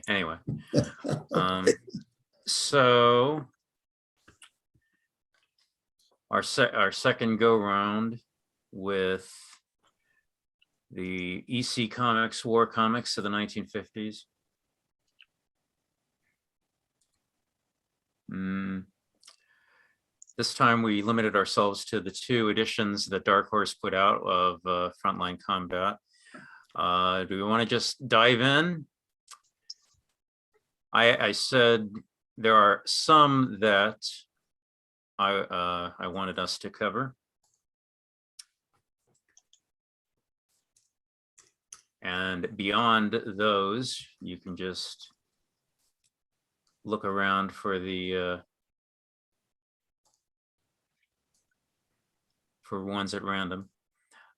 Anyway, so our second go round with the EC Comics war comics of the 1950s. This time we limited ourselves to the 2 editions that Dark Horse put out of Frontline Combat. Do we want to just dive in? I said there are some that I wanted us to cover. And beyond those, you can just look around for the for ones at random.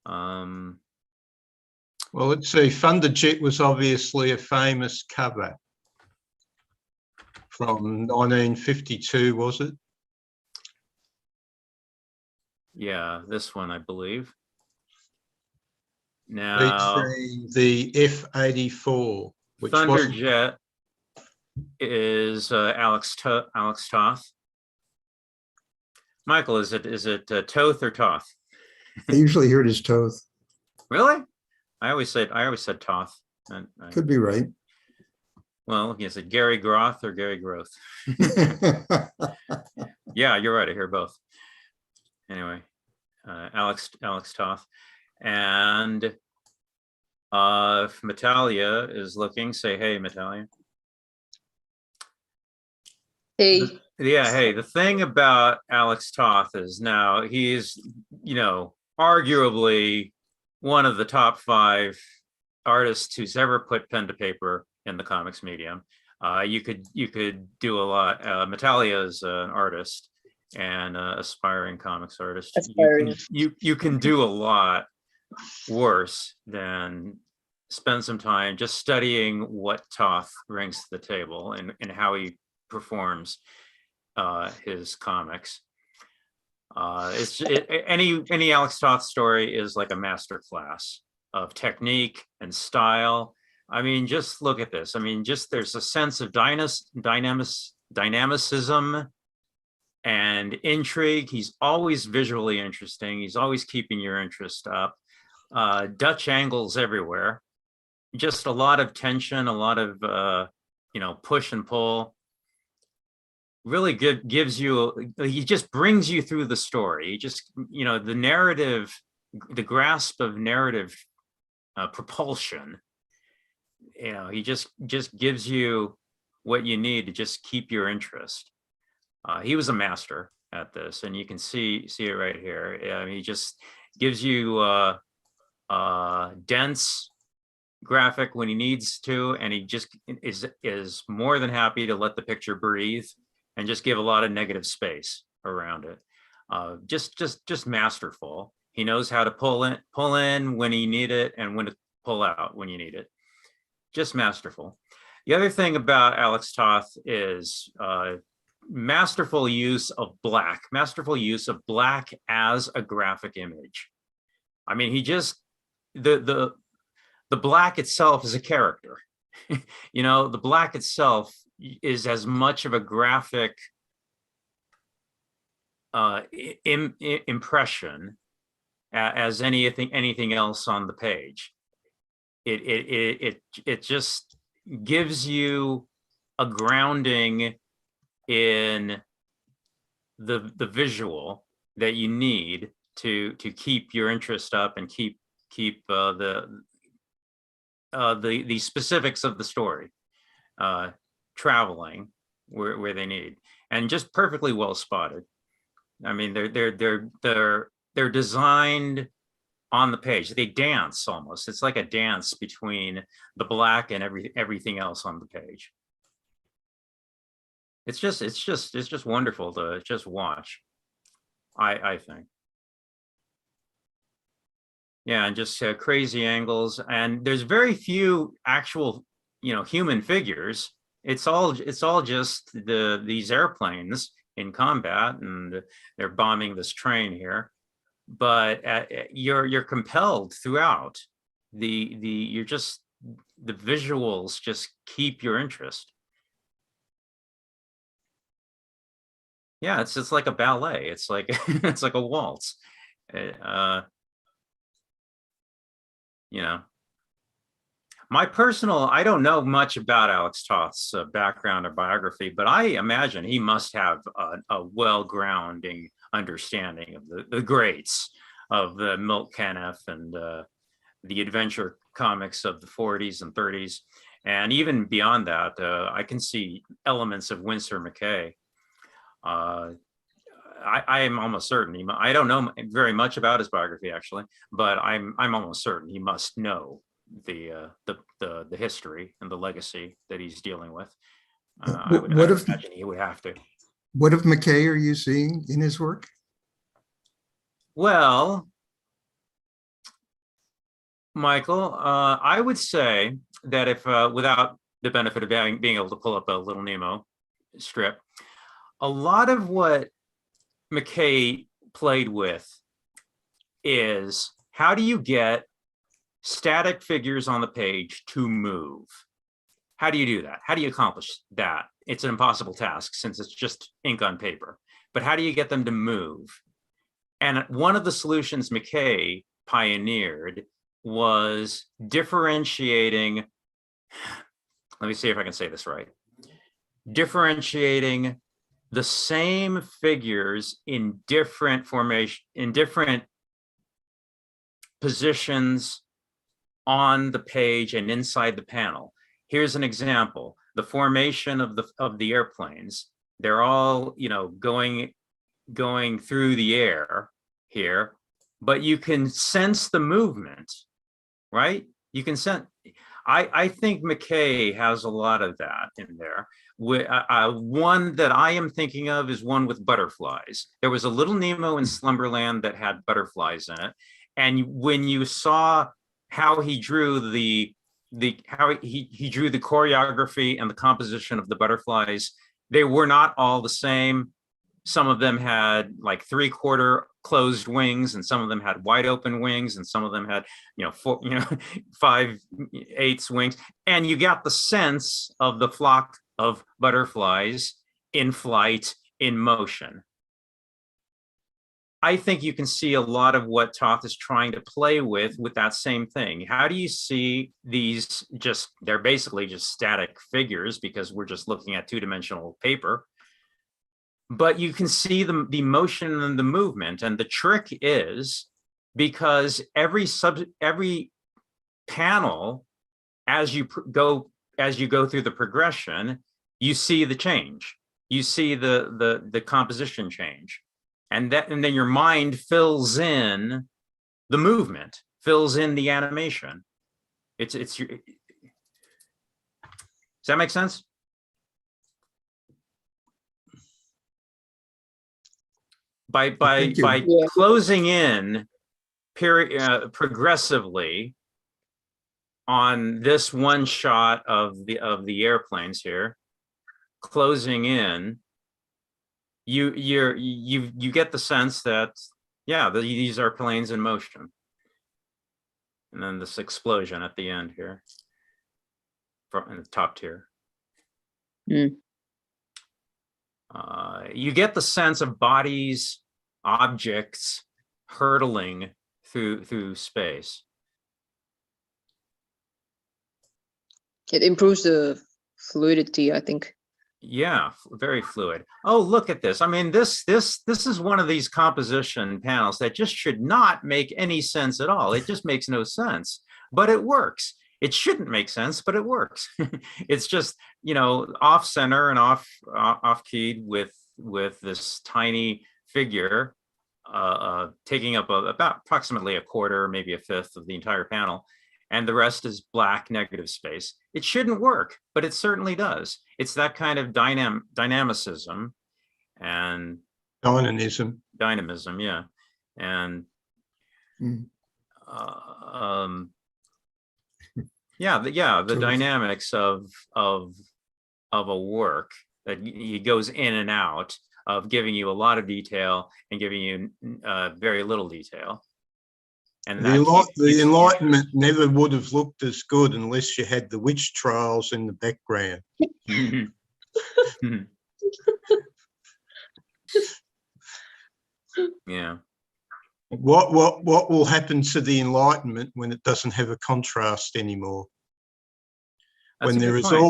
Well, let's see. Thunderjet was obviously a famous cover from 1952, was it? Yeah, this one, I believe. Now, the F-84, which Thunderjet is Alex Toth. Michael, is it Toth or Toth? I usually hear it as Toth. Really? I always said Toth. Could be right. Well, is it Gary Groth or Gary Groth? Yeah, you're right. I hear both. Anyway, Alex Toth. And if Metalia is looking, say hey, Metalia. Hey. Yeah, hey, the thing about Alex Toth is now he's, arguably one of the top 5 artists who's ever put pen to paper in the comics medium. You could do a lot. Metalia is an artist and aspiring comics artist. You can do a lot worse than spend some time just studying what Toth brings to the table and how he performs his comics. Any Alex Toth story is like a master class of technique and style. I mean, just look at this. I mean, just there's a sense of dynamicism and intrigue. He's always visually interesting. He's always keeping your interest up. Dutch angles everywhere. Just a lot of tension, a lot of push and pull. Really good, gives you, he just brings you through the story. He just, the narrative, the grasp of narrative propulsion, he just gives you what you need to just keep your interest. He was a master at this, and you can see it right here. He just gives you dense graphic when he needs to, and he just is more than happy to let the picture breathe and just give a lot of negative space around it. Just masterful. He knows how to pull in when you need it and when to pull out when you need it. Just masterful. The other thing about Alex Toth is masterful use of black as a graphic image. I mean, he just, the black itself is a character. The black itself is as much of a graphic impression as anything else on the page. It just gives you a grounding in the visual that you need to keep your interest up and keep the specifics of the story traveling where they need, and just perfectly well spotted. I mean, they're designed on the page. They dance almost. It's like a dance between the black and everything else on the page. It's just wonderful to just watch. I think. Yeah, and just crazy angles, and there's very few actual human figures. It's all just these airplanes in combat, and they're bombing this train here. But you're compelled throughout you're just the visuals just keep your interest. Yeah, it's just like a ballet. It's like it's like a waltz. You know, I don't know much about Alex Toth's background or biography, but I imagine he must have a well-grounding understanding of the greats of the Milt Caniff and the adventure comics of the 40s and 30s. And even beyond that, I can see elements of Winsor McCay. I am almost certain I don't know very much about his biography actually, but I'm almost certain he must know the history and the legacy that he's dealing with. I would imagine he would have to. What of McCay are you seeing in his work? Well, Michael, I would say that if without the benefit of being able to pull up a Little Nemo strip, a lot of what McCay played with is how do you get static figures on the page to move? How do you do that? How do you accomplish that? It's an impossible task since it's just ink on paper, but how do you get them to move? And one of the solutions McCay pioneered was differentiating, let me see if I can say this right, differentiating the same figures in different formation, in different positions on the page and inside the panel. Here's an example: the formation of the airplanes. They're all, you know, going through the air here, but you can sense the movement, right? You can sense. I think McCay has a lot of that in there. One that I am thinking of is one with butterflies. There was a Little Nemo in Slumberland that had butterflies in it, and when you saw how he drew he drew the choreography and the composition of the butterflies, they were not all the same. Some of them had like 3/4 closed wings, and some of them had wide open wings, and some of them had, 5/8 wings. And you got the sense of the flock of butterflies in flight, in motion. I think you can see a lot of what Toth is trying to play with that same thing. How do you see these they're basically just static figures because we're just looking at two-dimensional paper. But you can see the motion and the movement. And the trick is because every panel, as you go through the progression, you see the change. You see the composition change. And then your mind fills in the movement, fills in the animation. Does that make sense? By closing in progressively on this one shot of the airplanes here, closing in, you get the sense that, yeah, these are planes in motion. And then this explosion at the end here in the top tier. You get the sense of bodies, objects hurtling through space. It improves the fluidity, I think. Yeah, very fluid. Oh, look at this. I mean, this is one of these composition panels that just should not make any sense at all. It just makes no sense, but it works. It shouldn't make sense, but it works. It's just, off center and off keyed with this tiny figure taking up about approximately 1/4, maybe 1/5 of the entire panel. And the rest is black negative space. It shouldn't work, but it certainly does. It's that kind of dynamicism and dynamism, yeah. And the dynamics of a work that he goes in and out of, giving you a lot of detail and giving you very little detail. And The Enlightenment never would have looked as good unless you had the witch trials in the background. Yeah. What will happen to the Enlightenment when it doesn't have a contrast anymore? That's When a there good is point.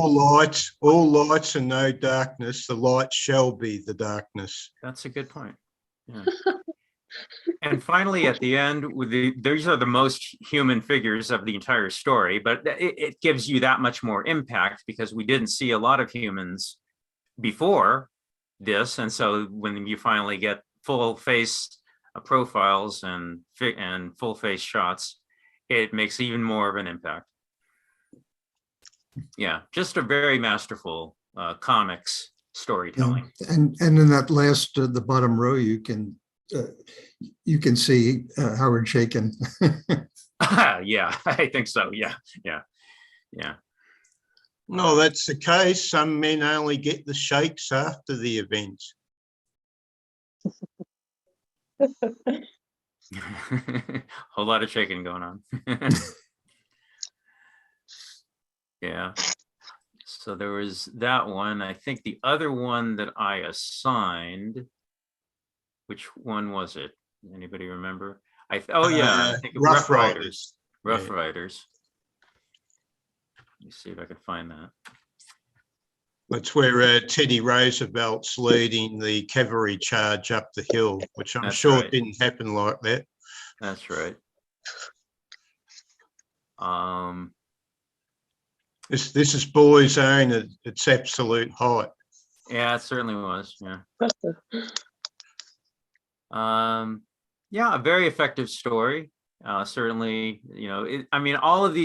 all light and no darkness, the light shall be the darkness. That's a good point. Yeah. And finally, at the end, these are the most human figures of the entire story, but it gives you that much more impact because we didn't see a lot of humans before this, and so when you finally get full face profiles and full face shots, it makes even more of an impact. Yeah, just a very masterful comics storytelling. And in that last, the bottom row, you can see Howard shaking. Yeah, I think so. Yeah. No, that's the case. Some men only get the shakes after the event. Whole lot of shaking going on. Yeah. So there was that one. I think the other one that I assigned, which one was it? Anybody remember? I think Rough Riders. Rough Riders. Let me see if I can find that. That's where Teddy Roosevelt's leading the cavalry charge up the hill, which I'm sure didn't happen like that. That's right. This is Boy's Own at its absolute height. Yeah, it certainly was. Yeah. Yeah, a very effective story. Certainly, I mean,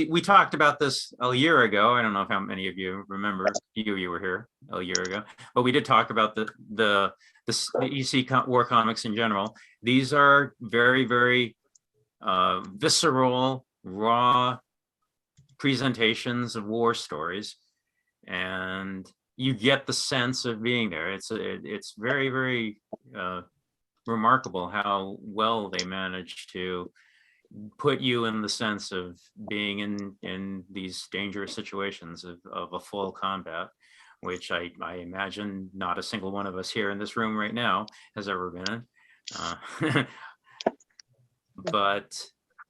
we talked about this a year ago. I don't know how many of you remember. You were here a year ago, but we did talk about the EC war comics in general. These are very, very visceral, raw presentations of war stories, and you get the sense of being there. It's very, very remarkable how well they managed to put you in the sense of being in these dangerous situations of a full combat, which I imagine not a single one of us here in this room right now has ever been in. But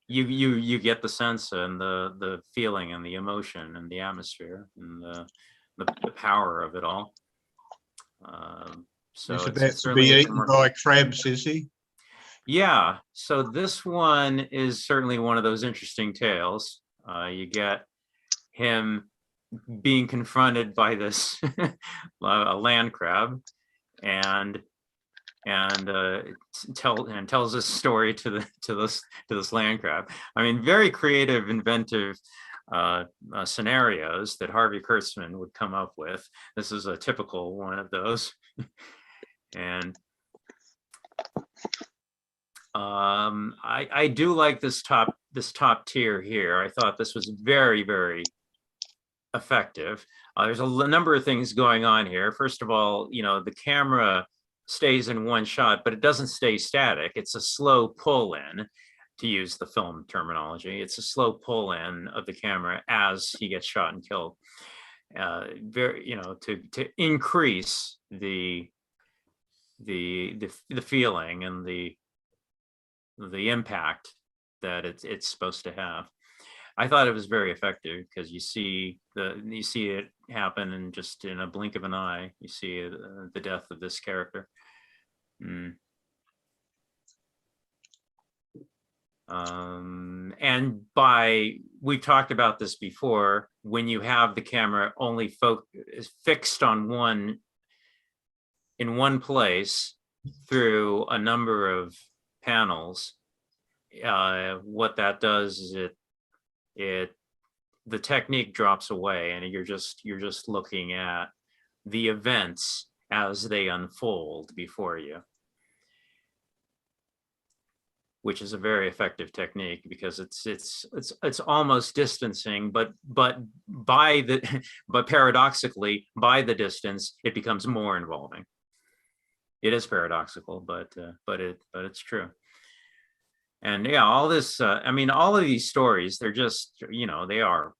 you get the sense and the feeling and the emotion and the atmosphere and the power of it all. So He's it's about to certainly be eaten by crabs, is he? Yeah, so this one is certainly one of those interesting tales. You get him being confronted by this a land crab, and tells this story to this land crab. I mean, very creative, inventive scenarios that Harvey Kurtzman would come up with. This is a typical one of those. And I do like this top tier here. I thought this was very, very effective. There's a number of things going on here. First of all, the camera stays in one shot, but it doesn't stay static. It's a slow pull in, to use the film terminology. It's a slow pull in of the camera as he gets shot and killed. To increase the feeling and the impact that it's supposed to have. I thought it was very effective because you see it happen, and just in a blink of an eye, you see the death of this character. And we've talked about this before, when you have the camera only fixed on in one place through a number of panels, what that does is the technique drops away, and you're just looking at the events as they unfold before you, which is a very effective technique because it's almost distancing, but paradoxically, by the distance, it becomes more involving. It is paradoxical, but it's true. And yeah, all this, I mean, all of these stories, they're just, they are,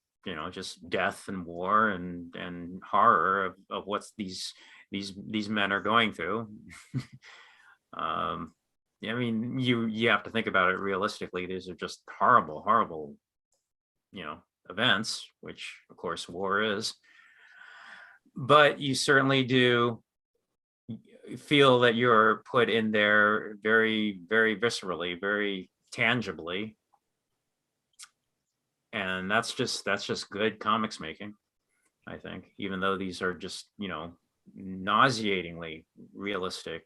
just death and war and horror of what's these men are going through. I mean, you have to think about it realistically. These are just horrible, horrible, events, which of course war is. But you certainly do feel that you're put in there very, very viscerally, very tangibly. And that's just good comics making, I think, even though these are just, nauseatingly realistic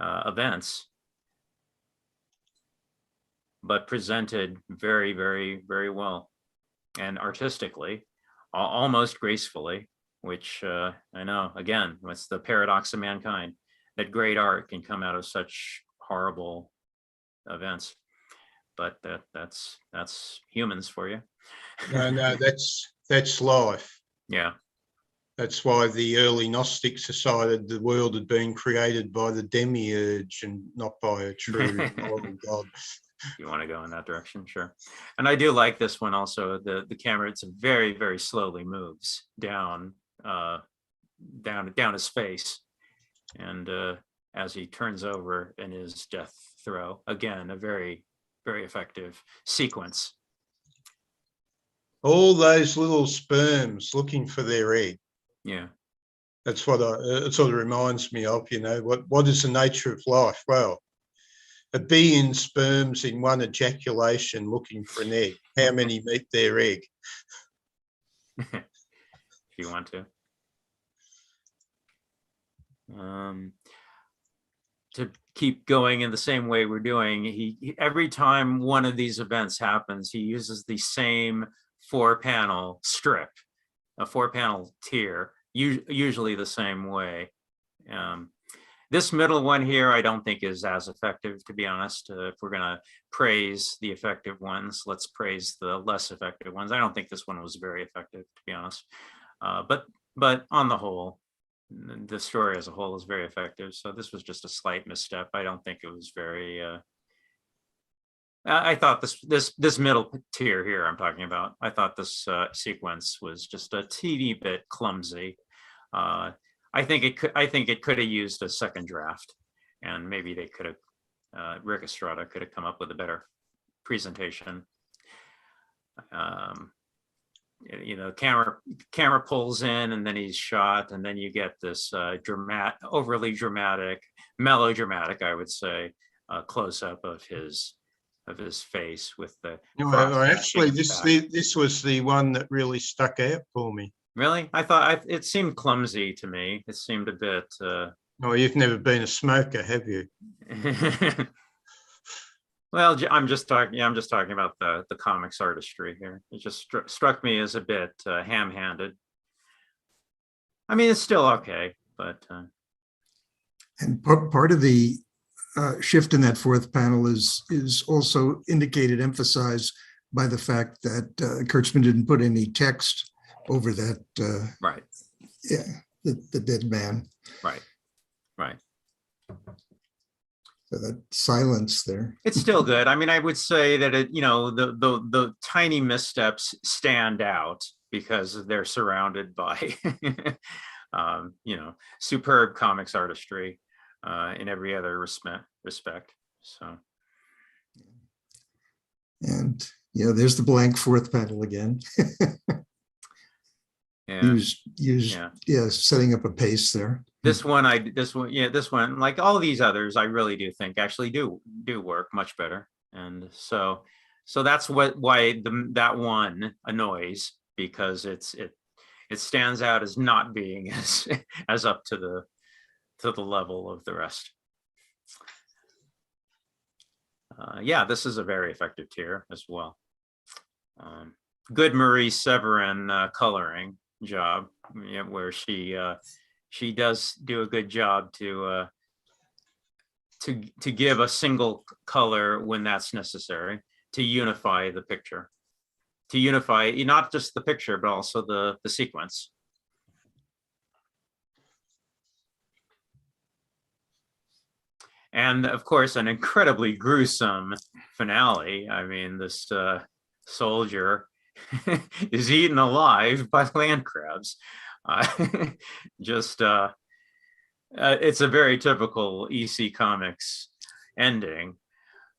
events, but presented very, very, very well and artistically, almost gracefully, which I know, again, what's the paradox of mankind, that great art can come out of such horrible events. But that's humans for you. No, that's life. Yeah. That's why the early Gnostics decided the world had been created by the demiurge and not by a true moral God. You want to go in that direction, sure. And I do like this one also. The camera, it's very, very slowly moves down his face, and as he turns over in his death throw, again, a very, very effective sequence. All those little sperms looking for their egg. Yeah. That's what it sort of reminds me of, what is the nature of life? Well, 1 billion sperms in one ejaculation looking for an egg. How many meet their egg? If you want to keep going in the same way we're doing, he every time one of these events happens, he uses the same 4-panel strip, a 4-panel tier, usually the same way. This middle one here, I don't think is as effective, to be honest. If we're going to praise the effective ones, let's praise the less effective ones. I don't think this one was very effective, to be honest. But on the whole, the story as a whole is very effective. So this was just a slight misstep. I don't think it was very. I thought this middle tier here I'm talking about, I thought this sequence was just a teeny bit clumsy. I think it could have used a second draft, and maybe they could have Rick Estrada could have come up with a better presentation. Camera pulls in, and then he's shot, and then you get this overly dramatic, melodramatic, I would say, close up of his face with the. Actually, this was the one that really stuck out for me. Really? I thought it seemed clumsy to me. It seemed a bit. Oh, you've never been a smoker, have you? Well, I'm just talking about the comics artistry here. It just struck me as a bit ham-handed. I mean, it's still okay, but. And part of the shift in that 4th panel is also indicated, emphasized by the fact that Kurtzman didn't put any text over that. Right. Yeah, the dead man. Right. So that silence there. It's still good. I mean, I would say that the tiny missteps stand out because they're surrounded by, superb comics artistry in every other respect. So. And there's the blank 4th panel again. Yeah. Setting up a pace there. This one, like all these others, I really do think actually do work much better. And so that's why that one annoys, because it stands out as not being as up to the level of the rest. This is a very effective tier as well. Good Marie Severin coloring job, where she does do a good job to give a single color when that's necessary, to unify the picture, to unify not just the picture but also the sequence. And of course, an incredibly gruesome finale. I mean, this soldier is eaten alive by land crabs. Uh, just, it's a very typical EC Comics ending.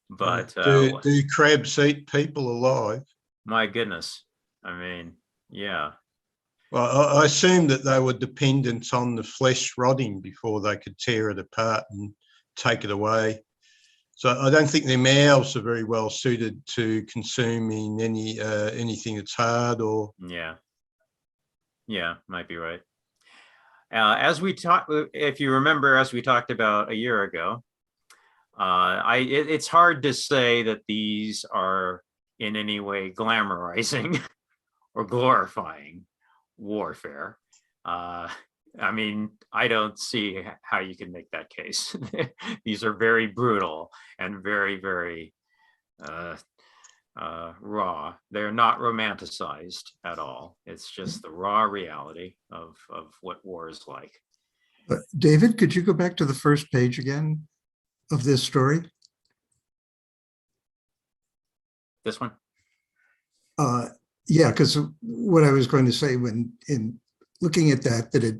But do crabs eat people alive? my goodness, I mean, yeah. Well, I assume that they were dependent on the flesh rotting before they could tear it apart and take it away. So I don't think their mouths are very well suited to consuming anything that's hard or. Yeah, might be right. As we talked, if you remember, as we talked about a year ago, it's hard to say that these are in any way glamorizing or glorifying warfare. I mean, I don't see how you can make that case. These are very brutal and very, very raw. They're not romanticized at all. It's just the raw reality of what war is like. David, could you go back to the first page again of this story? This one? Yeah, because what I was going to say when in looking at that it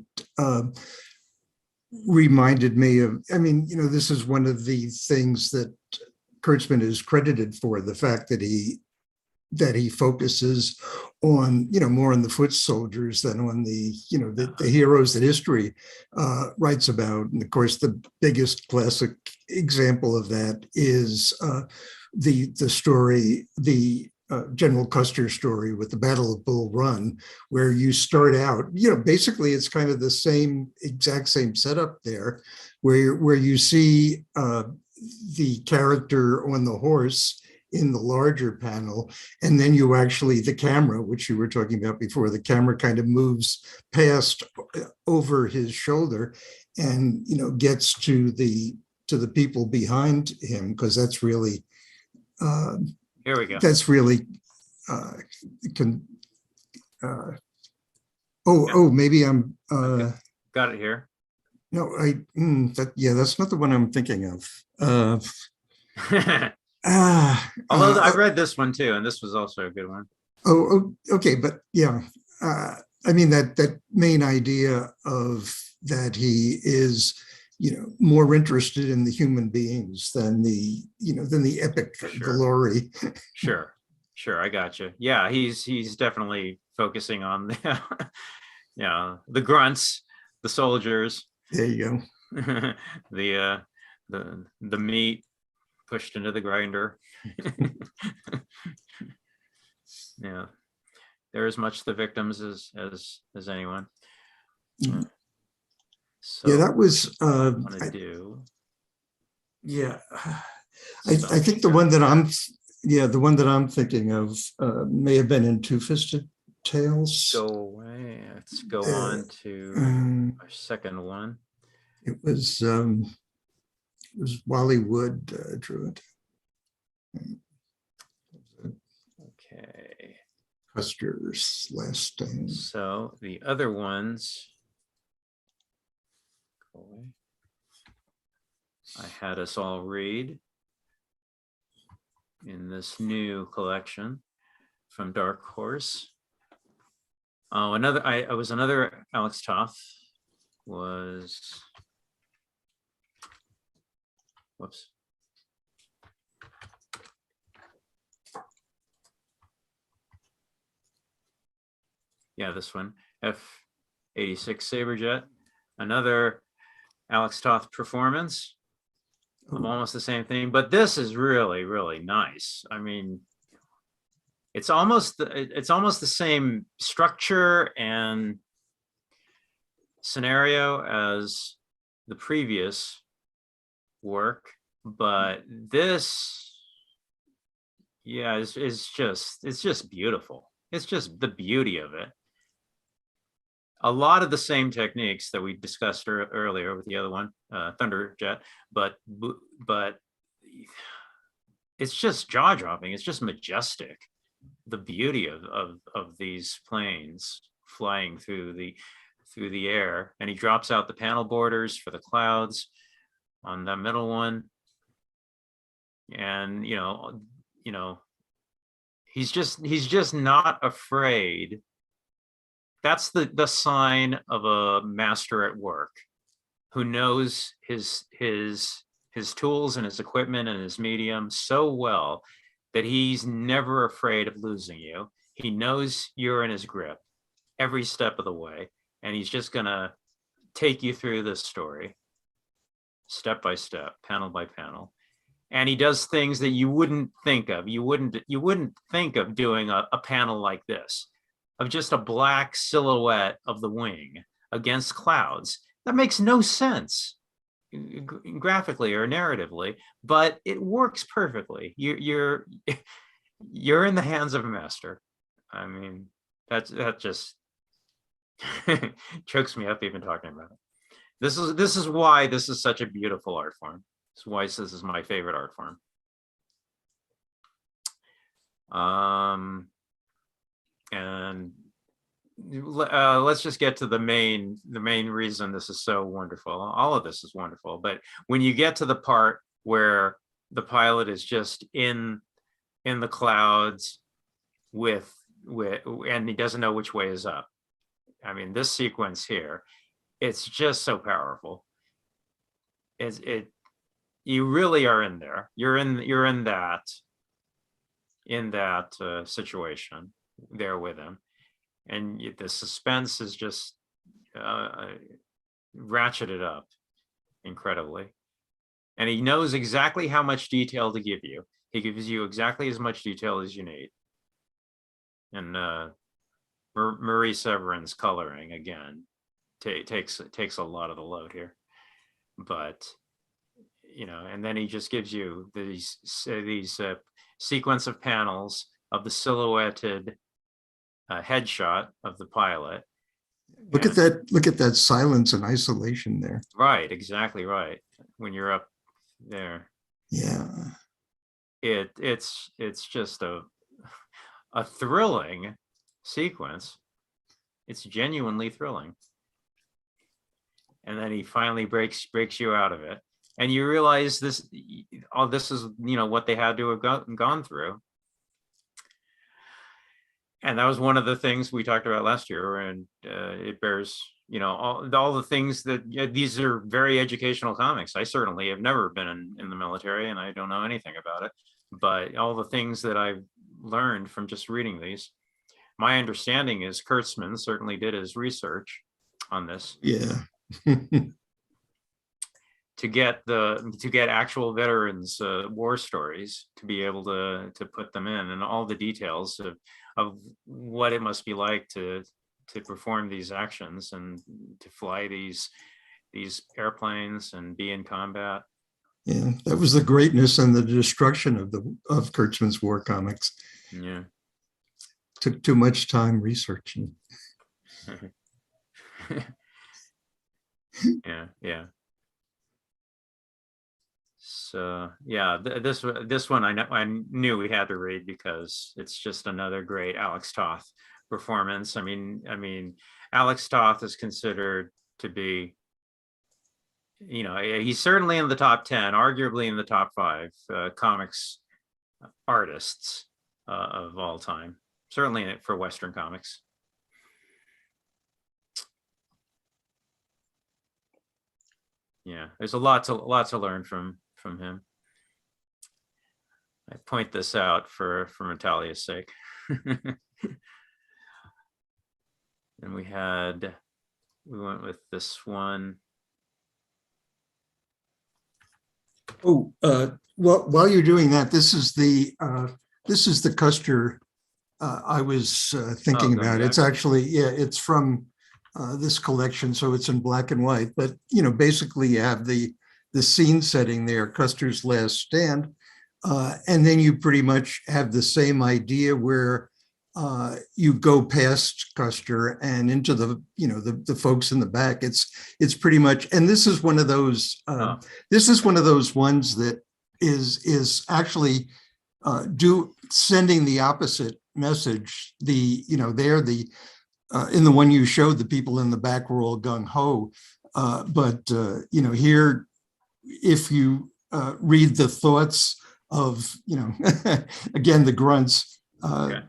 reminded me of, I mean, you know, this is one of the things that Kurtzman is credited for, the fact that he focuses on, you know, more on the foot soldiers than on the, you know, the heroes that history writes about. And of course, the biggest classic example of that is the story, the General Custer story with the Battle of Bull Run, where you start out, you know, basically it's kind of the exact same setup there, where you see the character on the horse in the larger panel, and then you actually, the camera, which you were talking about before, the camera kind of moves past over his shoulder and, you know, gets to the people behind him, because that's really here we go. That's really maybe I'm Okay. Got it here. No, that's not the one I'm thinking of. Although I read this one too, and this was also a good one. Okay, but yeah, I mean that main idea of that he is, you know, more interested in the human beings than the epic glory. Sure, I got you. Yeah, he's definitely focusing on the, the grunts, the soldiers. There you go. the meat pushed into the grinder. Yeah, they're as much the victims as anyone. So yeah, that was yeah. I think the one that I'm thinking of may have been in Two-Fisted Tales. Go away. Let's go on to our second one. It was Wally Wood drew it. Okay. Custer's last name. So the other ones, I had us all read in this new collection from Dark Horse. Oh, another Alex Toth was, whoops. Yeah, this one, F-86 Saberjet, another Alex Toth performance of almost the same thing, but this is really, really nice. I mean, it's almost the same structure and scenario as the previous work, but this, yeah, it's just beautiful. It's just the beauty of it. A lot of the same techniques that we discussed earlier with the other one, Thunderjet, but it's just jaw-dropping. It's just majestic. The beauty of these planes flying through the air, and he drops out the panel borders for the clouds. on that middle one. And, he's just not afraid. That's the sign of a master at work who knows his tools and his equipment and his medium so well that he's never afraid of losing you. He knows you're in his grip every step of the way, and he's just gonna take you through this story step by step, panel by panel. And he does things that you wouldn't think of. You wouldn't think of doing a panel like this, of just a black silhouette of the wing against clouds. That makes no sense graphically or narratively, but it works perfectly. You're in the hands of a master. I mean, that just chokes me up even talking about it. This is why this is such a beautiful art form. This is why this is my favorite art form. And let's just get to the main reason this is so wonderful. All of this is wonderful, but when you get to the part where the pilot is just in the clouds with and he doesn't know which way is up. I mean, this sequence here, it's just so powerful. You really are in there. You're in that situation there with him, and the suspense is just ratcheted up incredibly. And he knows exactly how much detail to give you. He gives you exactly as much detail as you need. And Marie Severin's coloring again takes a lot of the load here, but and then he just gives you these sequence of panels of the silhouetted headshot of the pilot. Look at that silence and isolation there. Right, exactly right. When you're up there. Yeah. It's just a thrilling sequence. It's genuinely thrilling. And then he finally breaks you out of it. And you realize this is, what they had to have gone through. And that was one of the things we talked about last year, and it bears, all the things that these are very educational comics. I certainly have never been in the military, and I don't know anything about it, but all the things that I've learned from just reading these, my understanding is Kurtzman certainly did his research on this. Yeah. to get actual veterans war stories, to be able to put them in, and all the details of what it must be like to perform these actions and to fly these airplanes and be in combat. Yeah, that was the greatness and the destruction of Kurtzman's war comics. Yeah. Took too much time researching. Yeah. So yeah, this one I knew we had to read because it's just another great Alex Toth performance. I mean, Alex Toth is considered to be, he's certainly in the top 10, arguably in the top 5 comics artists of all time, certainly for Western comics. Yeah, there's a lot to learn from him. I point this out for Natalia's sake. And we went with this one. Oh, well, while you're doing that, this is the Custer I was thinking about. It's actually, it's from this collection, so it's in black and white. But basically, you have the scene setting there, Custer's last stand, and then you pretty much have the same idea where you go past Custer and into the folks in the back. It's pretty much, and this is one of those ones that is actually sending the opposite message. In the one you showed, the people in the back were all gung ho, but here if you read the thoughts of, again, the grunts,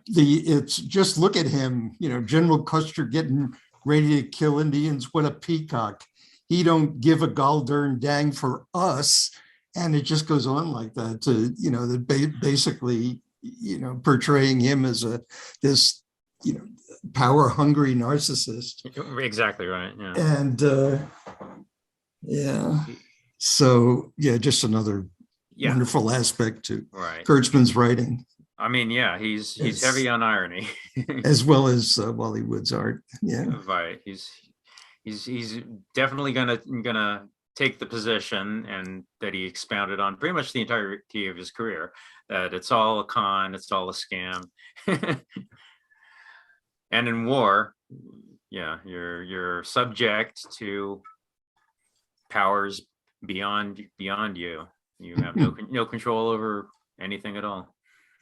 it's just look at him, General Custer getting ready to kill Indians. What a peacock. He don't give a gall darn dang for us. And it just goes on like that to, basically, portraying him as this, power hungry narcissist. Exactly right. Yeah. And so just another wonderful aspect to Kurtzman's writing. I mean, he's heavy on irony, as well as Wally Wood's art. Yeah, right. He's definitely gonna take the position, and that he expounded on pretty much the entirety of his career, that it's all a con, it's all a scam. And in war, you're subject to powers beyond you. You have no control over anything at all.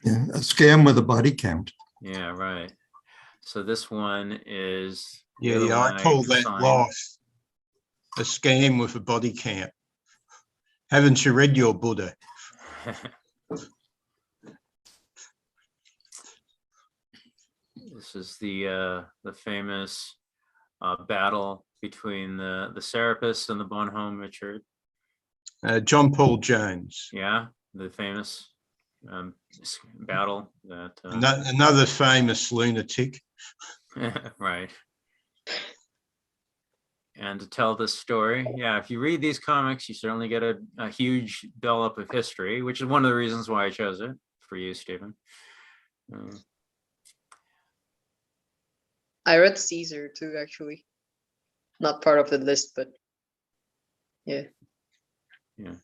Yeah, a scam with a body count. Yeah, right. So this one is I call that life a scam with a body count. Haven't you read your Buddha? This is the famous battle between the Serapis and the Bonhomme Richard. John Paul Jones. Yeah, the famous battle that another famous lunatic. Right. And to tell this story, if you read these comics, you certainly get a huge dollop of history, which is one of the reasons why I chose it for you, Stephen. I read Caesar too, actually. Not part of the list, but yeah. Yeah.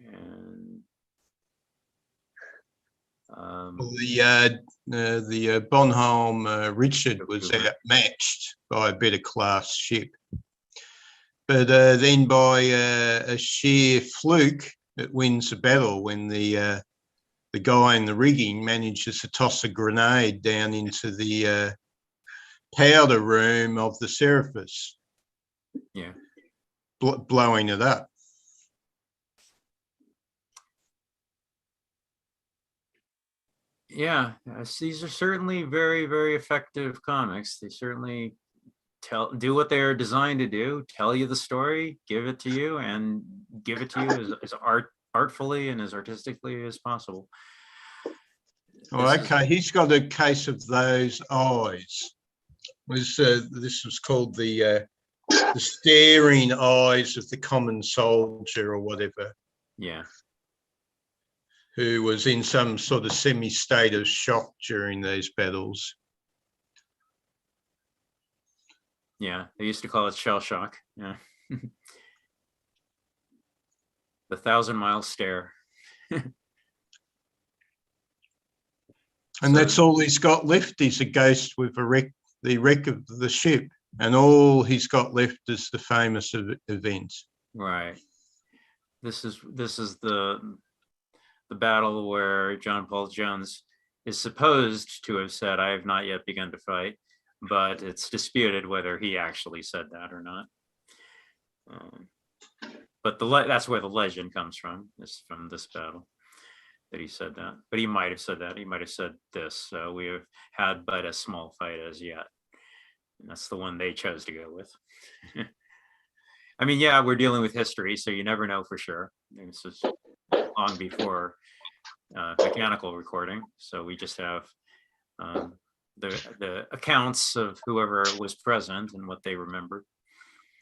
And the Bonhomme Richard was outmatched by a better class ship, but then by a sheer fluke, it wins the battle when the guy in the rigging manages to toss a grenade down into the powder room of the Serapis. Yeah. Blowing it up. Yeah, these are certainly very, very effective comics. They certainly do what they are designed to do, tell you the story, give it to you, and give it to you as artfully and as artistically as possible. He's got a case of those eyes. This was called the staring eyes of the common soldier or whatever. Yeah. Who was in some sort of semi-state of shock during these battles. Yeah, they used to call it shell shock. Yeah. The 1,000-mile stare. And that's all he's got left. He's a ghost with the wreck of the ship, and all he's got left is the famous event. Right. This is the battle where John Paul Jones is supposed to have said, "I have not yet begun to fight," but it's disputed whether he actually said that or not. But that's where the legend comes from. Is from this battle that he said that. But he might have said that. He might have said this. We have had but a small fight as yet. And that's the one they chose to go with. I mean, we're dealing with history, so you never know for sure. This is long before mechanical recording, so we just have the accounts of whoever was present and what they remembered.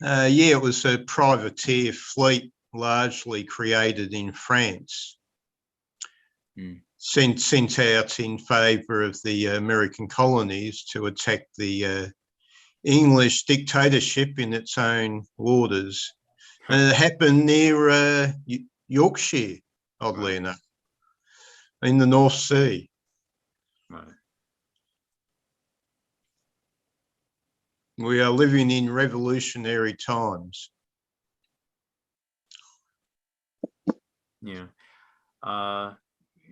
It was a privateer fleet, largely created in France, sent out in favour of the American colonies to attack the English dictatorship in its own waters. And it happened near Yorkshire, oddly enough, in the North Sea. Right. We are living in revolutionary times. Yeah. Now,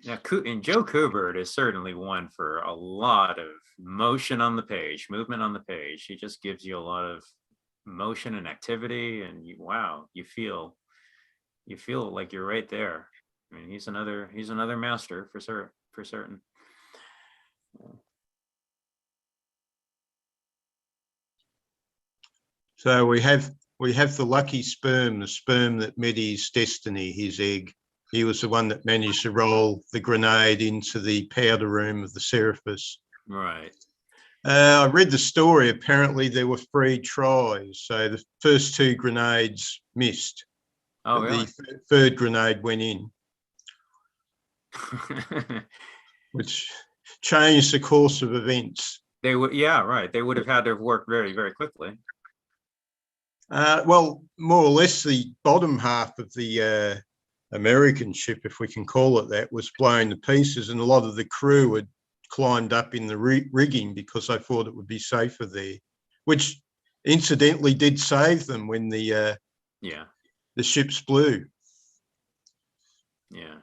and Joe Kubert is certainly one for a lot of motion on the page, movement on the page. He just gives you a lot of motion and activity, and wow, you feel like you're right there. I mean, he's another master for certain. So we have the lucky sperm, the sperm that met his destiny, his egg. He was the one that managed to roll the grenade into the powder room of the Serapis. Right. I read the story. Apparently there were 3 tries. So the first 2 grenades missed. Oh, really? The third grenade went in, which changed the course of events. They would, yeah, right. They would have had to have worked very, very quickly. Well, more or less the bottom half of the American ship, if we can call it that, was blown to pieces, and a lot of the crew had climbed up in the rigging because they thought it would be safer there, which incidentally did save them when the ships blew. Yeah.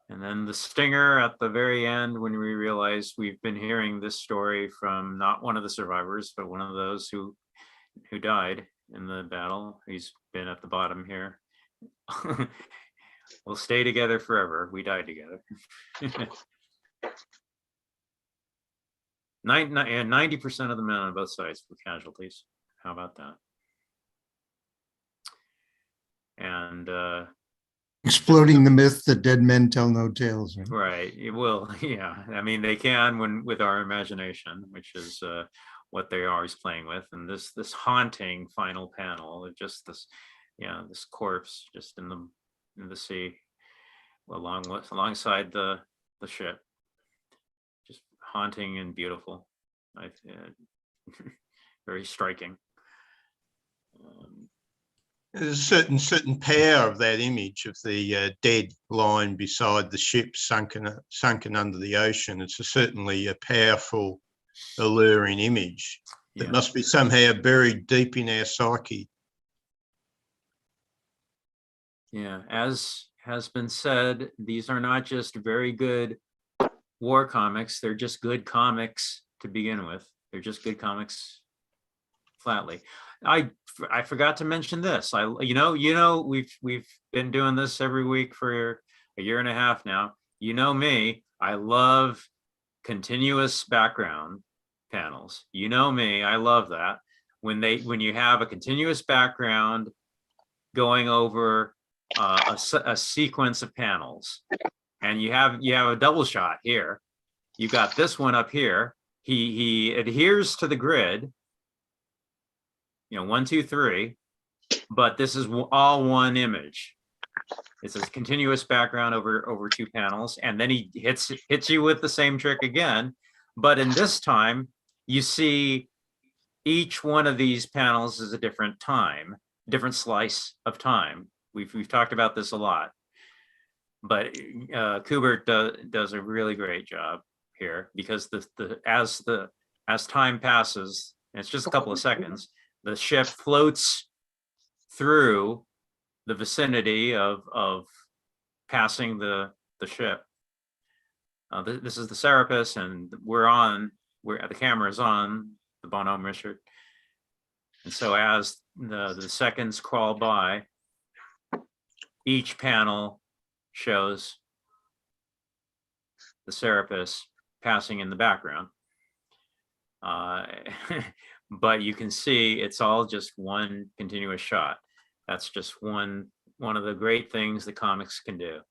And then the stinger at the very end, when we realized we've been hearing this story from not one of the survivors, but one of those who died in the battle. He's been at the bottom here. We'll stay together forever. We died together. 90% of the men on both sides were casualties. How about that? And Exploding the myth that dead men tell no tales. Right? right, it will. Yeah, I mean, they can with our imagination, which is what they are always playing with. And this haunting final panel of just this, this corpse just in the sea, alongside the ship, just haunting and beautiful. Very striking. There's a certain power of that image of the dead lying beside the ship sunken under the ocean. It's certainly a powerful, alluring image that must be somehow buried deep in our psyche. Yeah, as has been said, these are not just very good war comics. They're just good comics to begin with. They're just good comics flatly. I forgot to mention this. We've been doing this every week for a year and a half now. You know me, I love continuous background panels. You know me, I love that. When you have a continuous background going over a sequence of panels, and you have a double shot here. You got this one up here. He adheres to the grid. 1, 2, 3, but this is all one image. It's a continuous background over 2 panels, and then he hits you with the same trick again. But in this time, you see each one of these panels is a different time, different slice of time. We've talked about this a lot, but Kubert does a really great job here, because as time passes, and it's just a couple of seconds, the ship floats through the vicinity of passing the ship. This is the Serapis, and the camera is on the Bonhomme Richard. And so as the seconds crawl by, each panel shows the Serapis passing in the background. But you can see it's all just one continuous shot. That's just one of the great things the comics can do.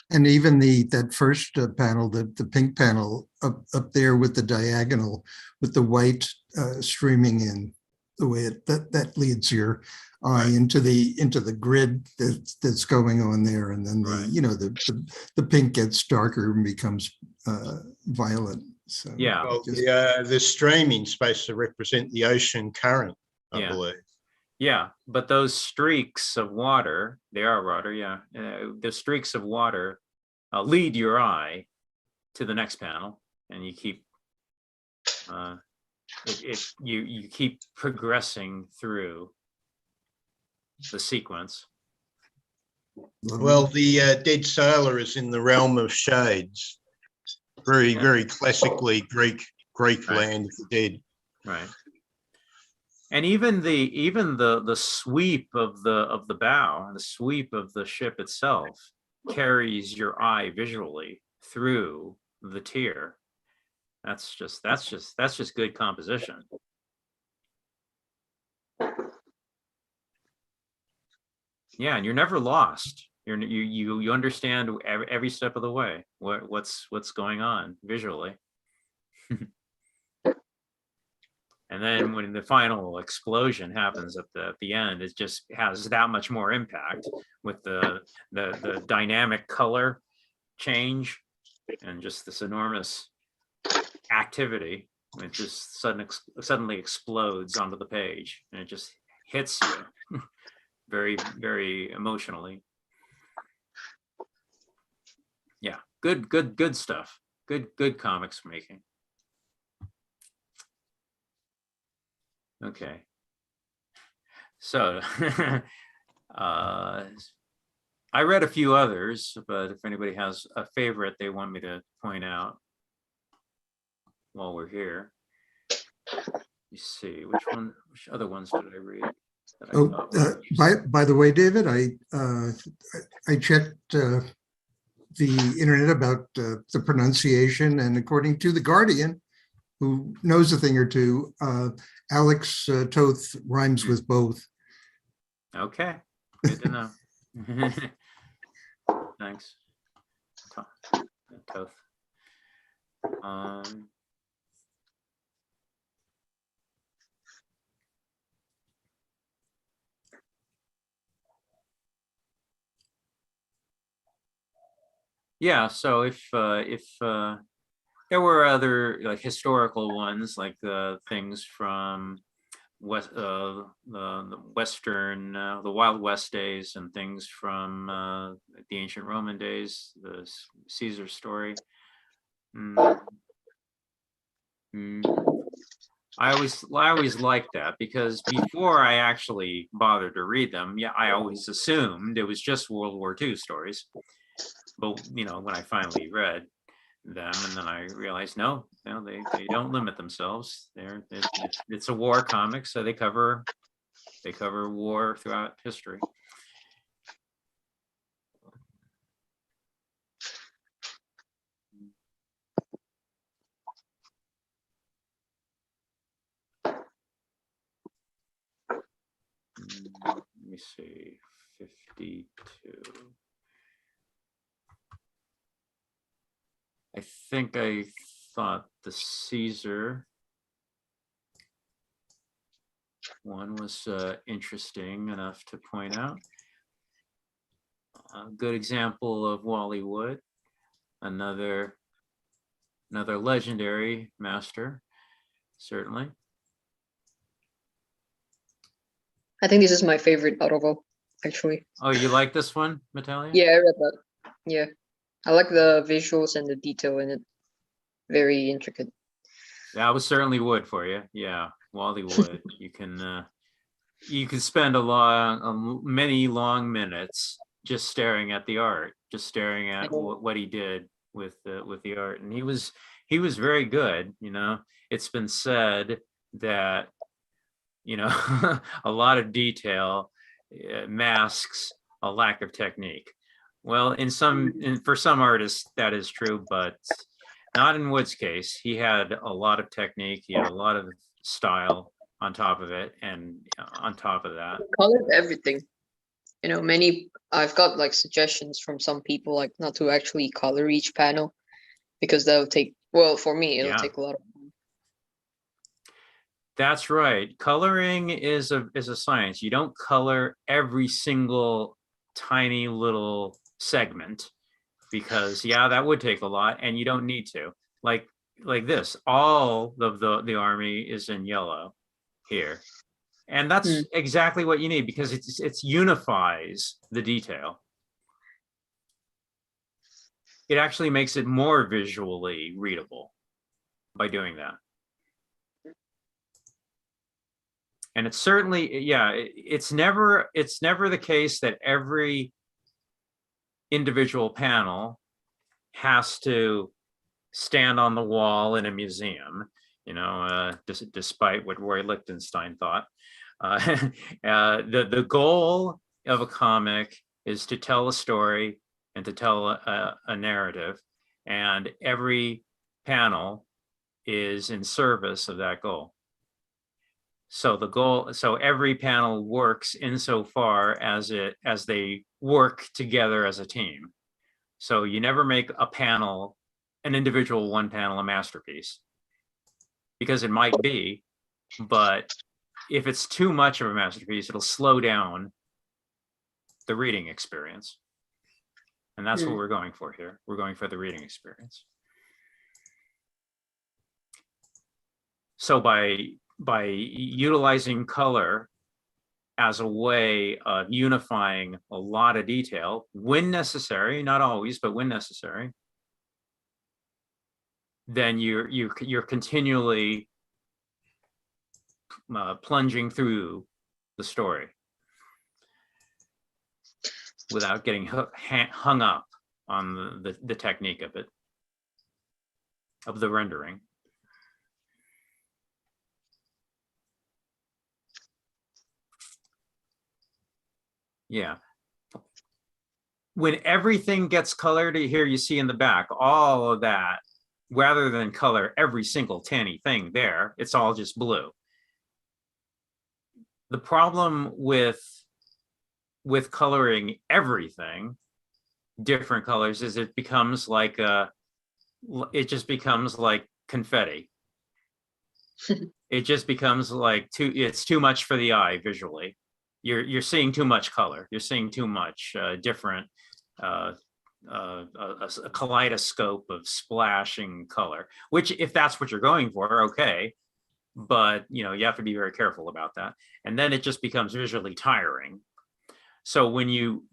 And even that first panel, the pink panel up there with the diagonal, with the white streaming in, the way that leads your eye into the grid that's going on there, and then the pink gets darker and becomes violet. So well, the streaming supposed to represent the ocean current, I believe. Yeah, but those streaks of water, they are water, the streaks of water lead your eye to the next panel, and you keep you keep progressing through the sequence. Well, the dead sailor is in the realm of shades. Very, very classically Greek Greek Right. land of the dead. Right. And even the sweep of the bow, the sweep of the ship itself carries your eye visually through the tier. That's just good composition. Yeah, and you're never lost. You understand every step of the way what's going on visually. And then when the final explosion happens at the end, it just has that much more impact with the dynamic color change and just this enormous activity. It just suddenly explodes onto the page, and it just hits you very, very emotionally. Yeah, good stuff. Good comics making. Okay. So I read a few others, but if anybody has a favorite they want me to point out while we're here. You see, which other ones did I read? That I Oh, thought were by the way, David, I checked the internet about the pronunciation, and according to the Guardian, who knows a thing or two, Alex Toth rhymes with both. Okay, good to know. Thanks. Toth. Yeah, so if there were other like historical ones, like things from the Western, the Wild West days, and things from the ancient Roman days, the Caesar story. I always liked that, because before I actually bothered to read them, yeah, I always assumed it was just World War II stories. But when I finally read them, and then I realized no, they don't limit themselves. It's a war comic, so they cover war throughout history. Let me see, 52. I think I thought the Caesar one was interesting enough to point out. A good example of Wally Wood, another legendary master, certainly. I think this is my favorite out of all, actually. Oh, you like this one, Natalia? Yeah, I read that. Yeah, I like the visuals and the detail in it. Very intricate. That was certainly Wood for you. Yeah, Wally Wood. You can spend many long minutes just staring at the art, just staring at what he did with the art, and he was very good. It's been said that a lot of detail masks a lack of technique. Well, for some artists that is true, but not in Wood's case. He had a lot of technique. He had a lot of style on top of it, and on top of that, Colored everything. I've got like suggestions from some people, like not to actually color each panel, because that'll take, well, for me, it'll take a lot of time. That's right. Coloring is a science. You don't color every single tiny little segment, because that would take a lot, and you don't need to. Like this, all of the army is in yellow here, and that's exactly what you need, because it unifies the detail. It actually makes it more visually readable by doing that. And it's certainly, it's never the case that every individual panel has to stand on the wall in a museum. despite what Roy Lichtenstein thought. The goal of a comic is to tell a story and to tell a narrative, and every panel is in service of that goal. So every panel works insofar as they work together as a team. So you never make an individual one panel a masterpiece, because it might be, but if it's too much of a masterpiece, it'll slow down the reading experience. And that's what we're going for here. We're going for the reading experience. So by utilizing color as a way of unifying a lot of detail, when necessary, not always, but when necessary, then you're continually plunging through the story without getting hung up on the technique of the rendering. Yeah. When everything gets colored, here you see in the back, all of that, rather than color every single tiny thing there, it's all just blue. The problem with coloring everything different colors is it just becomes like confetti. It just becomes like it's too much for the eye visually. You're seeing too much color. You're seeing too much different, a kaleidoscope of splashing color, which if that's what you're going for, okay. But you have to be very careful about that. And then it just becomes visually tiring. So when you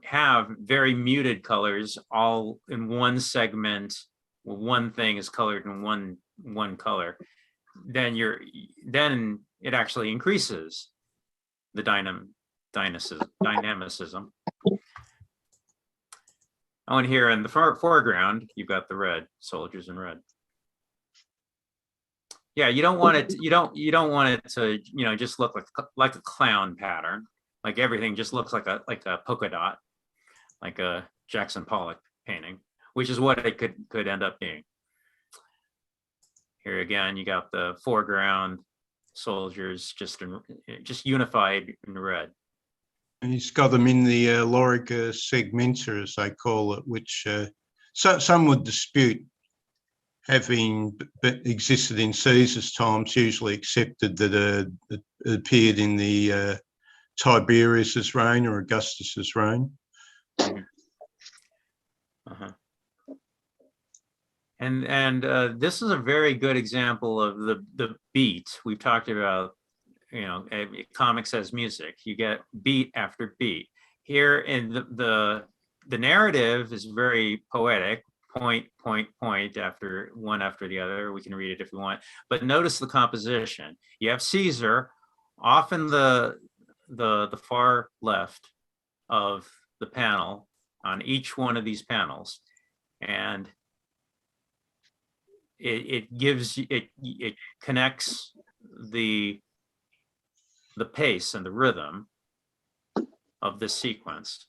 have very muted colors all in one segment, one thing is colored in one color, then it actually increases the dynamicism. Oh, and here in the foreground, you've got the red soldiers in red. Yeah, you don't want it. You don't want it to just look like a clown pattern. Like everything just looks like a polka dot, like a Jackson Pollock painting, which is what it could end up being. Here again, you got the foreground soldiers just unified in red. And he's got them in the lorica segmenta, as they call it, which some would dispute having existed in Caesar's times, usually accepted that it appeared in the Tiberius's reign or Augustus's reign. Uh-huh. And this is a very good example of the beat. We've talked about, comics as music. You get beat after beat. Here in the narrative is very poetic. Point after one after the other. We can read it if we want. But notice the composition. You have Caesar off in the far left of the panel on each one of these panels, and it connects the pace and the rhythm of this sequence,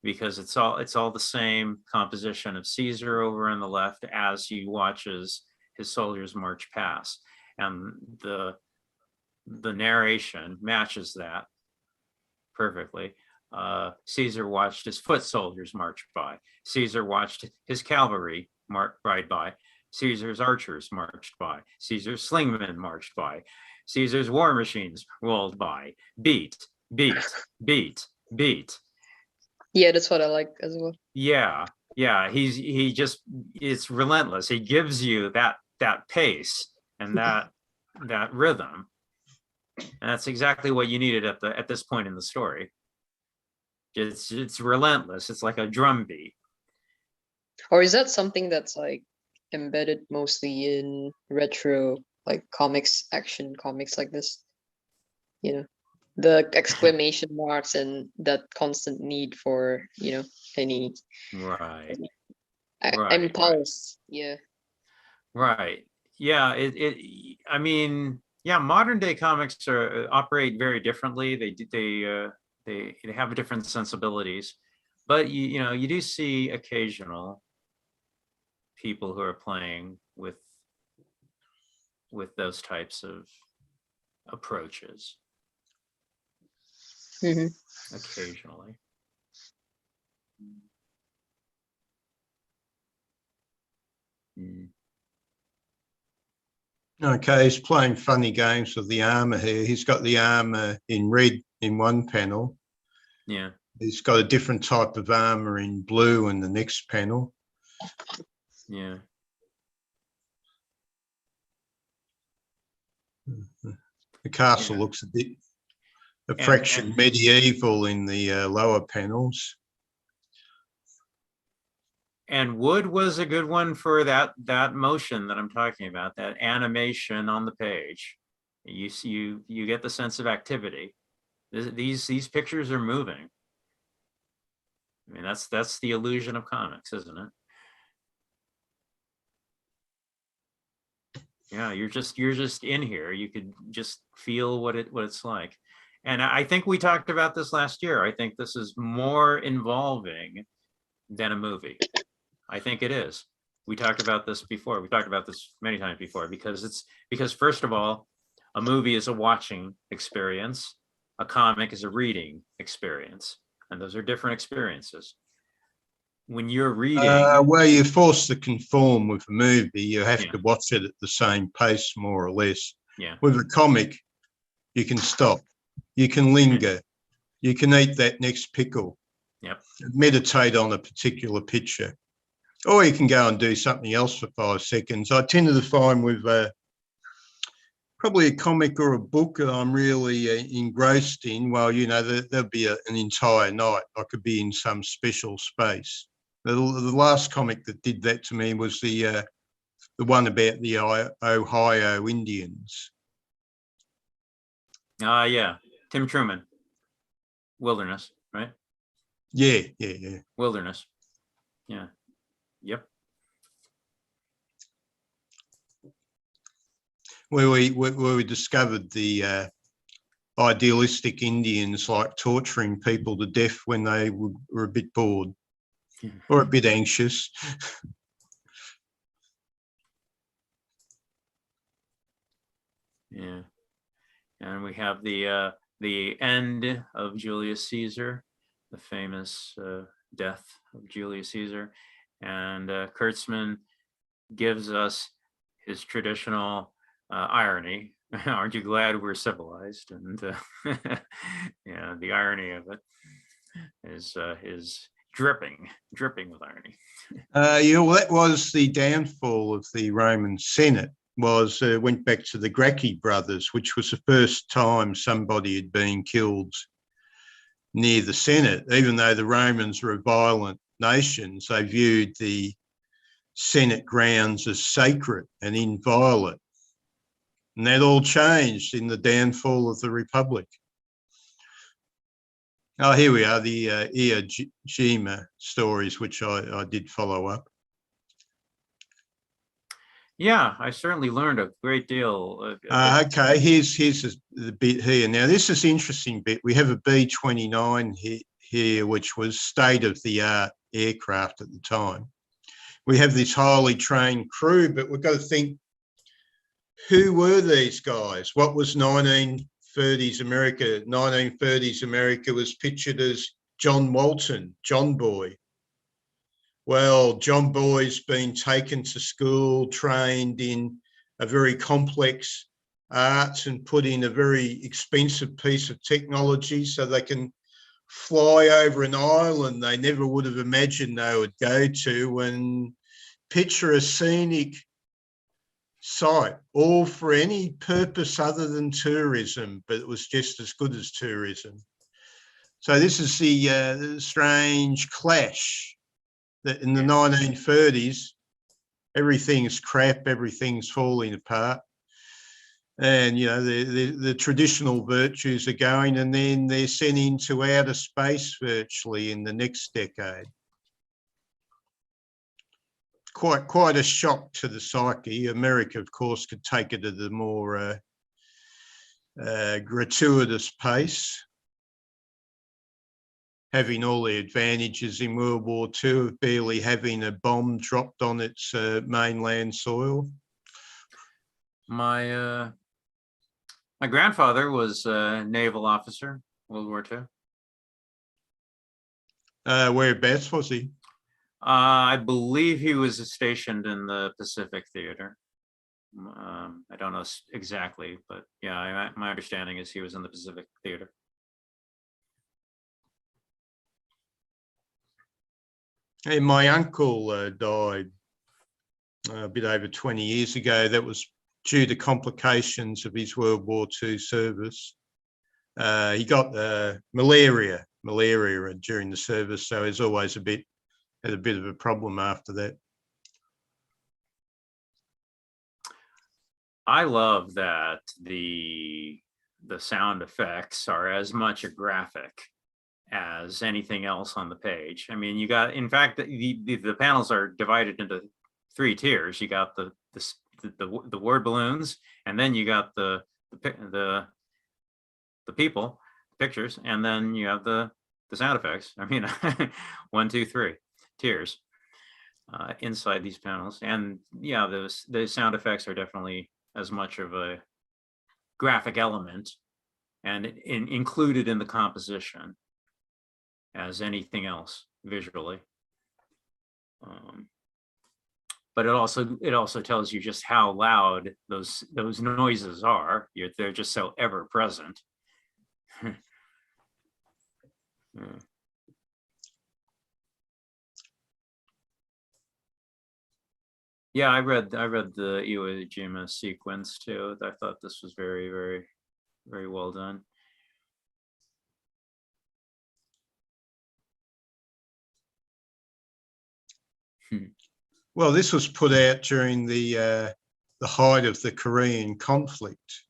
because it's all the same composition of Caesar over on the left as he watches his soldiers march past, and the narration matches that perfectly. Caesar watched his foot soldiers march by. Caesar watched his cavalry ride by. Caesar's archers marched by. Caesar's slingmen marched by. Caesar's war machines rolled by. Beat, beat, beat, beat. Yeah, that's what I like as well. Yeah. It's relentless. He gives you that pace and that rhythm. And that's exactly what you needed at this point in the story. It's relentless. It's like a drum beat. Or is that something that's like embedded mostly in retro like comics, action comics like this? The exclamation marks and that constant need for any right impulse. Yeah. Right. Yeah, I mean, yeah, modern day comics operate very differently. They have different sensibilities, but you know, you do see occasional people who are playing with those types of approaches Mhm. occasionally. Mm. Okay, he's playing funny games with the armor here. He's got the armor in red in one panel. Yeah. He's got a different type of armor in blue in the next panel. Yeah. The castle Yeah. looks a And fraction medieval in the lower panels. wood was a good one for that motion that I'm talking about, that animation on the page. You get the sense of activity. These pictures are moving. I mean, that's the illusion of comics, isn't it? Yeah, you're just in here. You could just feel what it's like. And I think we talked about this last year. I think this is more involving than a movie. I think it is. We talked about this before. We talked about this many times before, because first of all, a movie is a watching experience. A comic is a reading experience, and those are different experiences. When you're reading, Well, you're forced to conform with a movie. You have Yeah. to watch it at the same pace, more or less. yeah, With a comic, you can stop, you can linger, you can eat that next pickle, yep, meditate on a particular picture, or you can go and do something else for 5 seconds. I tend to find with probably a comic or a book that I'm really engrossed in, well, you know, there'll be an entire night. I could be in some special space. The last comic that did that to me was the one about the Ohio Indians. yeah. Tim Truman, Wilderness, right? Yeah. Wilderness, yeah, yep. Where we discovered the idealistic Indians like torturing people to death when they were a bit bored or a bit anxious. Yeah, and we have the end of Julius Caesar, the famous death of Julius Caesar, and Kurtzman gives us his traditional irony. Aren't you glad we're civilized? And yeah, the irony of it is dripping with irony. Well, that was the downfall of the Roman Senate. Went back to the Gracchi brothers, which was the first time somebody had been killed near the Senate. Even though the Romans were a violent nation, they viewed the Senate grounds as sacred and inviolate. And that all changed in the downfall of the Republic. Oh, here we are, the Iwo Jima stories, which I did follow up. Yeah, I certainly learned a great deal. Okay, here's the bit here. Now, this is interesting bit. We have a B-29 here, which was state-of-the-art aircraft at the time. We have this highly trained crew, but we've got to think, who were these guys? What was 1930s America? 1930s America was pictured as John Walton, John Boy. Well, John Boy's been taken to school, trained in a very complex arts and put in a very expensive piece of technology so they can fly over an island they never would have imagined they would go to and picture a scenic site, all for any purpose other than tourism, but it was just as good as tourism. So this is the strange clash that in the 1930s, everything's crap, everything's falling apart. And, you know, the traditional virtues are going, and then they're sent into outer space virtually in the next decade. quite a shock to the psyche. America, of course, could take it at a more gratuitous pace, having all the advantages in World War II of barely having a bomb dropped on its mainland soil. My grandfather was a naval officer, World War II. Whereabouts was he? I believe he was stationed in the Pacific Theater. I don't know exactly, but yeah, my understanding is he was in the Pacific Theater. And my uncle died a bit over 20 years ago. That was due to complications of his World War II service. He got malaria during the service, so he's always had a bit of a problem after that. I love that the sound effects are as much a graphic as anything else on the page. I mean, you got, in fact, the panels are divided into 3 tiers. You got the word balloons, and then you got the people, pictures, and then you have the sound effects. I mean, 1, 2, 3 tiers inside these panels. And yeah, the sound effects are definitely as much of a graphic element and included in the composition as anything else visually. But it also tells you just how loud those noises are. They're just so ever present. Yeah, I read the Iwo Jima sequence too. I thought this was very, very, very well done. Well, this was put out during the height of the Korean conflict.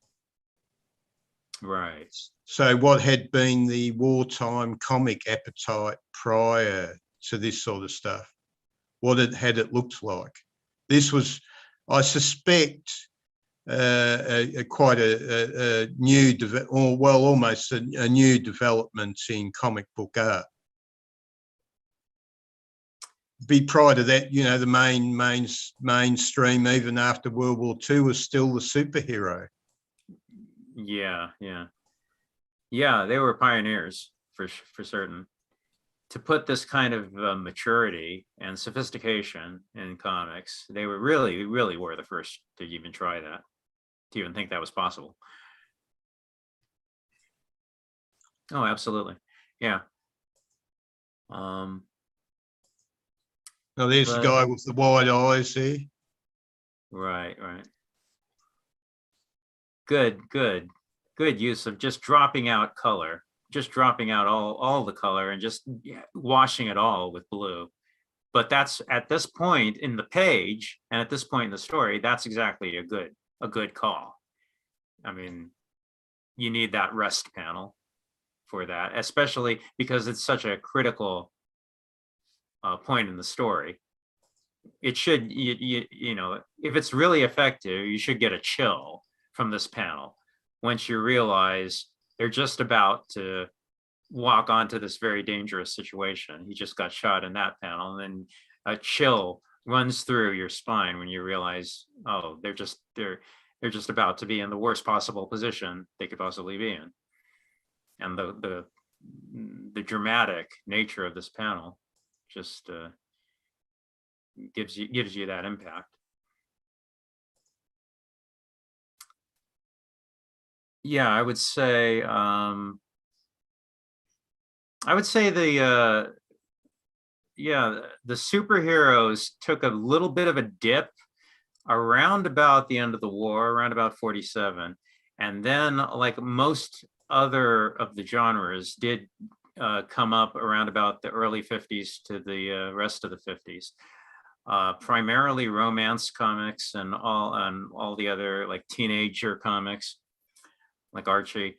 Right. So what had been the wartime comic appetite prior to this sort of stuff? What had it looked like? This was, I suspect, quite a new, almost a new development in comic book art. Prior to that, you know, the mainstream, even after World War II, was still the superhero. Yeah, they were pioneers for certain. To put this kind of maturity and sophistication in comics, they were really were the first to even try that, to even think that was possible. Oh, absolutely, yeah. Now there's the guy with the wide eyes there. Right. Good use of just dropping out color, just dropping out all the color and just washing it all with blue. But that's, at this point in the page and at this point in the story, that's exactly a good call. I mean, you need that rest panel for that, especially because it's such a critical point in the story. It should, you know, if it's really effective, you should get a chill from this panel once you realize they're just about to walk onto this very dangerous situation. He just got shot in that panel, and then a chill runs through your spine when you realize, oh, they're just about to be in the worst possible position they could possibly be in. And the dramatic nature of this panel just gives you that impact. Yeah, I would say the superheroes took a little bit of a dip around about the end of the war, around about 47, and then, like most other of the genres, did come up around about the early 50s to the rest of the 50s. Primarily romance comics and all the other, like, teenager comics like Archie,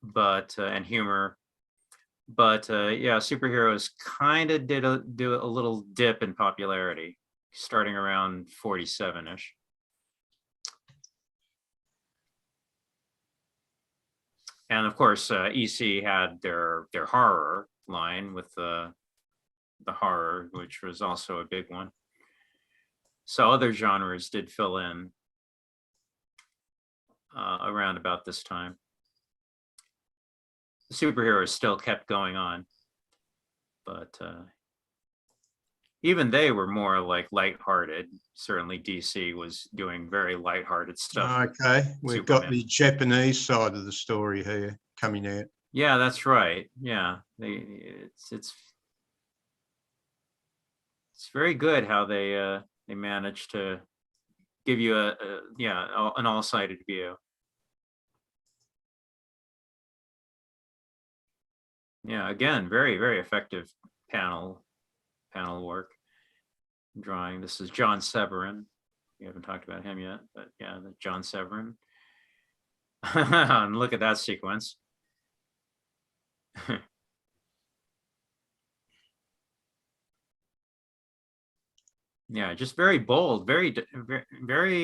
but and humor. But yeah, superheroes kind of do a little dip in popularity starting around 47-ish. And of course, EC had their horror line with the horror, which was also a big one. So other genres did fill in around about this time. The superheroes still kept going on, but even they were more like lighthearted. Certainly DC was doing very lighthearted stuff. Okay, we've got Superman. the Japanese side of the story here coming out. Yeah, that's right. Yeah, it's very good how they managed to give you an all-sided view. Yeah, again, very, very effective panel work, drawing. This is John Severin. We haven't talked about him yet, but yeah, the John Severin. And look at that sequence. Yeah, just very bold, very,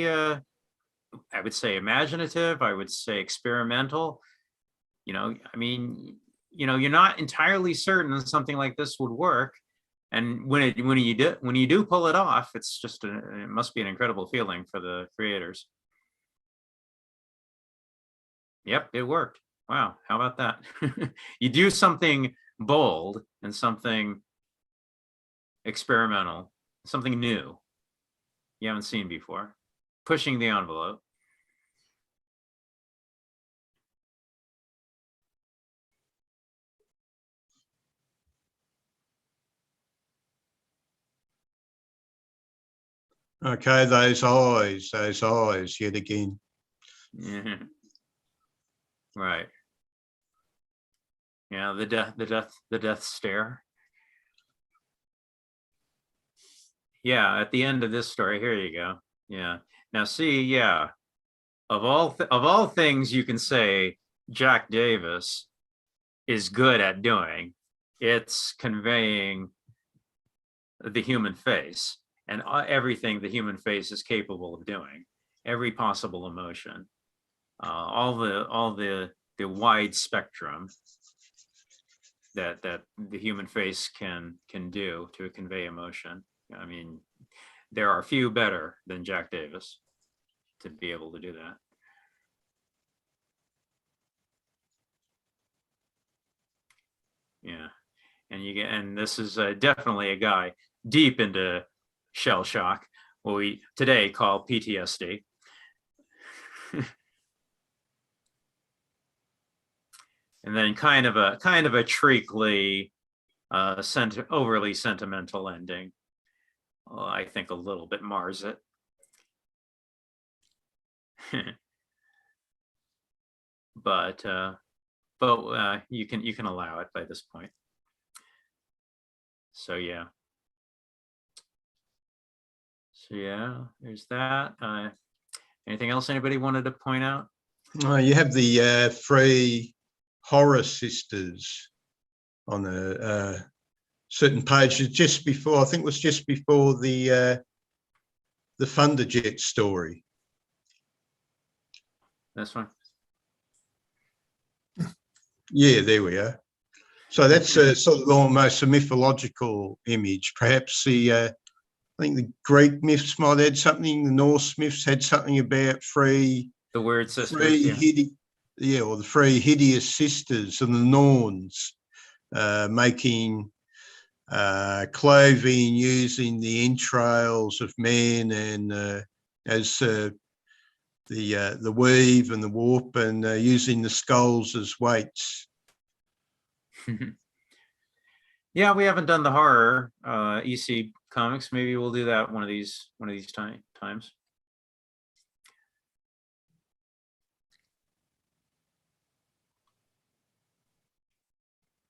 I would say imaginative. I would say experimental. I mean, you're not entirely certain that something like this would work, and when you do pull it off, it's just it must be an incredible feeling for the creators. Yep, it worked. Wow, how about that? You do something bold and something experimental, something new you haven't seen before, pushing the envelope. Okay, those eyes yet again. Mm-hmm. Right. Yeah, the death stare. Yeah, at the end of this story, here you go. Yeah. Now see, yeah, of all things you can say Jack Davis is good at doing, it's conveying the human face and everything the human face is capable of doing, every possible emotion, all the wide spectrum that the human face can do to convey emotion. I mean, there are few better than Jack Davis to be able to do that. Yeah, and this is definitely a guy deep into shell shock, what we today call PTSD. And then kind of a treacly, overly sentimental ending. I think a little bit mars it. But you can allow it by this point. So yeah. So yeah, there's that. Anything else anybody wanted to point out? You have the three horror sisters on a certain page just before, I think it was just before the Thunderjet story. This one? Yeah, there we are. So that's sort of almost a mythological image. Perhaps I think the Greek myths might add something. The Norse myths had something about the weird sisters, or the three hideous sisters, and the Norns making clothing using the entrails of men, and as the weave and the warp, and using the skulls as weights. Yeah, we haven't done the horror EC comics. Maybe we'll do that one of these times.